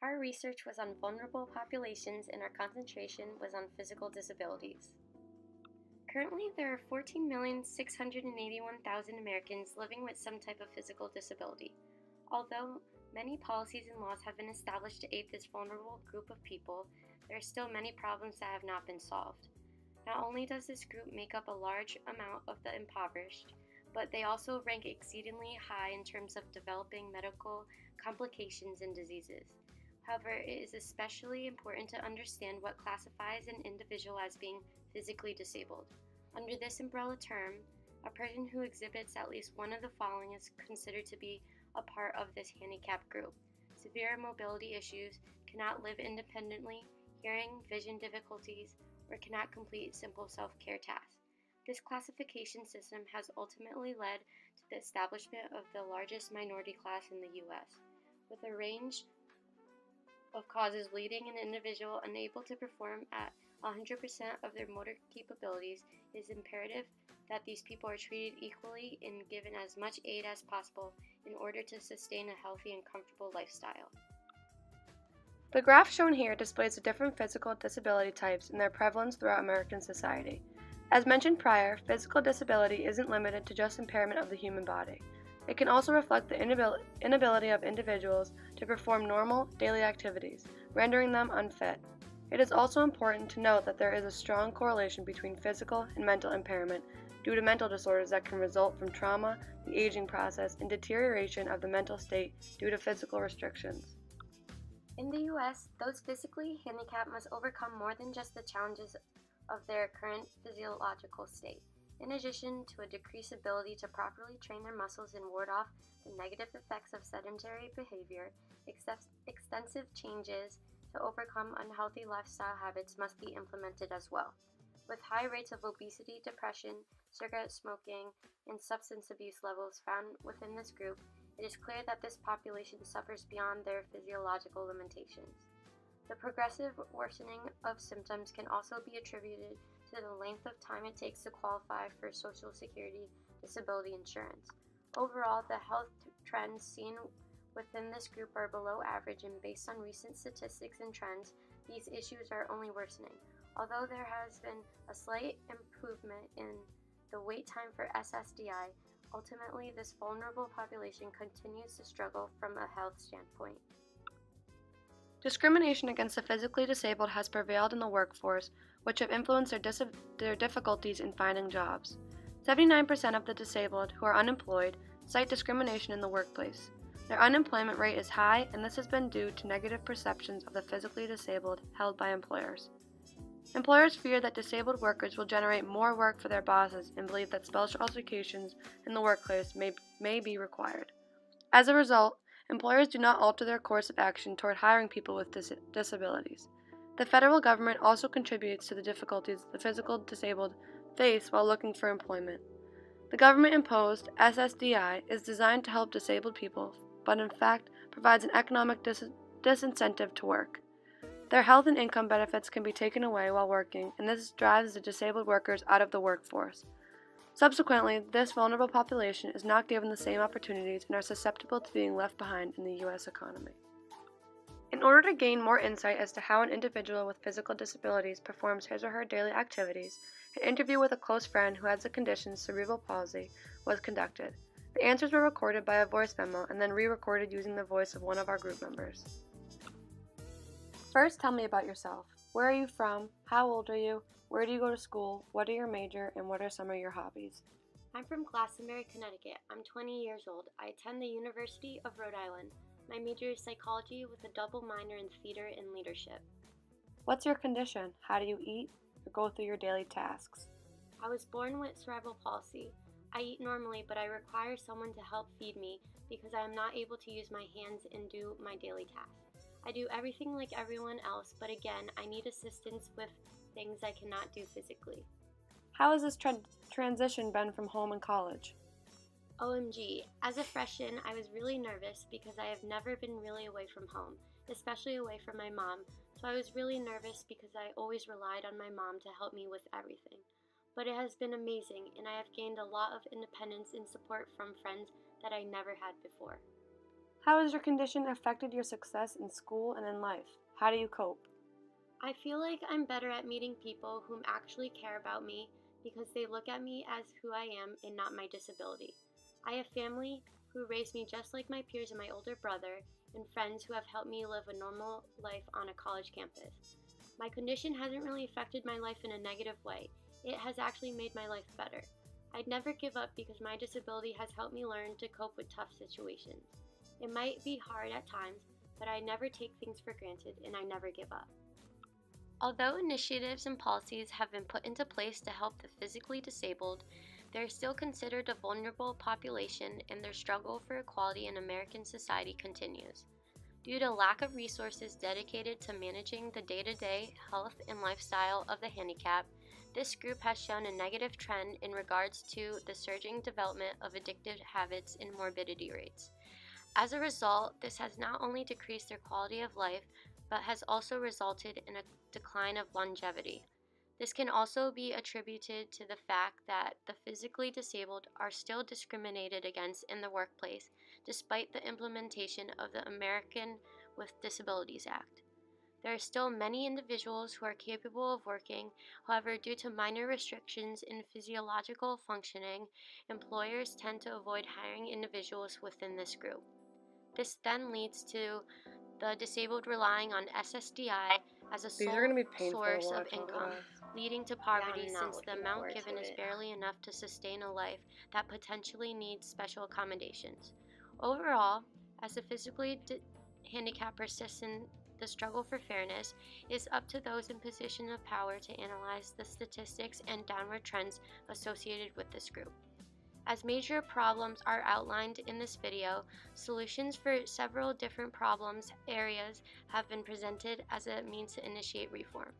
Our research was on vulnerable populations and our concentration was on physical disabilities. Currently, there are 14,681,000 Americans living with some type of physical disability. Although many policies and laws have been established to aid this vulnerable group of people, there are still many problems that have not been solved. Not only does this group make up a large amount of the impoverished, but they also rank exceedingly high in terms of developing medical complications and diseases. However, it is especially important to understand what classifies an individual as being physically disabled. Under this umbrella term, a person who exhibits at least one of the following is considered to be a part of this handicap group: severe mobility issues, cannot live independently, hearing, vision difficulties, or cannot complete simple self-care tasks. This classification system has ultimately led to the establishment of the largest minority class in the U.S., with a range of causes leading an individual unable to perform at 100% of their motor capabilities. It is imperative that these people are treated equally and given as much aid as possible in order to sustain a healthy and comfortable lifestyle. The graph shown here displays the different physical disability types and their prevalence throughout American society. As mentioned prior, physical disability isn't limited to just impairment of the human body. It can also reflect the inability of individuals to perform normal, daily activities, rendering them unfit. It is also important to note that there is a strong correlation between physical and mental impairment due to mental disorders that can result from trauma, the aging process, and deterioration of the mental state due to physical restrictions. In the U.S., those physically handicapped must overcome more than just the challenges of their current physiological state. In addition to a decreased ability to properly train their muscles and ward off the negative effects of sedentary behavior, extensive changes to overcome unhealthy lifestyle habits must be implemented as well. With high rates of obesity, depression, cigarette smoking, and substance abuse levels found within this group, it is clear that this population suffers beyond their physiological limitations. The progressive worsening of symptoms can also be attributed to the length of time it takes to qualify for Social Security disability insurance. Overall, the health trends seen within this group are below average, and based on recent statistics and trends, these issues are only worsening. Although there has been a slight improvement in the wait time for SSDI, ultimately this vulnerable population continues to struggle from a health standpoint. Discrimination against the physically disabled has prevailed in the workforce, which have influenced their difficulties in finding jobs. 79% of the disabled who are unemployed cite discrimination in the workplace. Their unemployment rate is high, and this has been due to negative perceptions of the physically disabled held by employers. Employers fear that disabled workers will generate more work for their bosses and believe that special altercations in the workplace may be required. As a result, employers do not alter their course of action toward hiring people with disabilities. The federal government also contributes to the difficulties the physical disabled face while looking for employment. The government-imposed SSDI is designed to help disabled people, but in fact provides an economic disincentive to work. Their health and income benefits can be taken away while working, and this drives the disabled workers out of the workforce. Subsequently, this vulnerable population is not given the same opportunities and are susceptible to being left behind in the U.S. economy. In order to gain more insight as to how an individual with physical disabilities performs his or her daily activities, an interview with a close friend who has the condition cerebral palsy was conducted. The answers were recorded by a voice memo and then re-recorded using the voice of one of our group members. First, tell me about yourself. Where are you from? How old are you? Where do you go to school? What are your major? And what are some of your hobbies? I'm from Glastonbury, Connecticut. I'm 20 years old. I attend the University of Rhode Island. My major is psychology with a double minor in theater and leadership. What's your condition? How do you eat or go through your daily tasks? I was born with cerebral palsy. I eat normally, but I require someone to help feed me because I am not able to use my hands and do my daily tasks. I do everything like everyone else, but again, I need assistance with things I cannot do physically. How has this transition been from home and college? OMG, as a freshman, I was really nervous because I have never been really away from home, especially away from my mom, so I was really nervous because I always relied on my mom to help me with everything. But it has been amazing, and I have gained a lot of independence and support from friends that I never had before. How has your condition affected your success in school and in life? How do you cope? I feel like I'm better at meeting people whom actually care about me because they look at me as who I am and not my disability. I have family who raised me just like my peers and my older brother, and friends who have helped me live a normal life on a college campus. My condition hasn't really affected my life in a negative way. It has actually made my life better. I'd never give up because my disability has helped me learn to cope with tough situations. It might be hard at times, but I never take things for granted and I never give up. Although initiatives and policies have been put into place to help the physically disabled, they are still considered a vulnerable population and their struggle for equality in American society continues. Due to lack of resources dedicated to managing the day-to-day health and lifestyle of the handicapped, this group has shown a negative trend in regards to the surging development of addictive habits and morbidity rates. As a result, this has not only decreased their quality of life, but has also resulted in a decline of longevity. This can also be attributed to the fact that the physically disabled are still discriminated against in the workplace despite the implementation of the American with Disabilities Act. There are still many individuals who are capable of working, however, due to minor restrictions in physiological functioning, employers tend to avoid hiring individuals within this group. This then leads to the disabled relying on SSDI as a These are sole going to be painful to source of watch, I'll income, confess. leading to poverty I'm not since the looking amount forward given to is it. barely enough to sustain a life that potentially needs special accommodations. Overall, as the handicap persists in the struggle for fairness, it is up to those in position of power to analyze the statistics and downward trends associated with this group. As major problems are outlined in this video, solutions for several different problems areas have been presented as a means to initiate reform.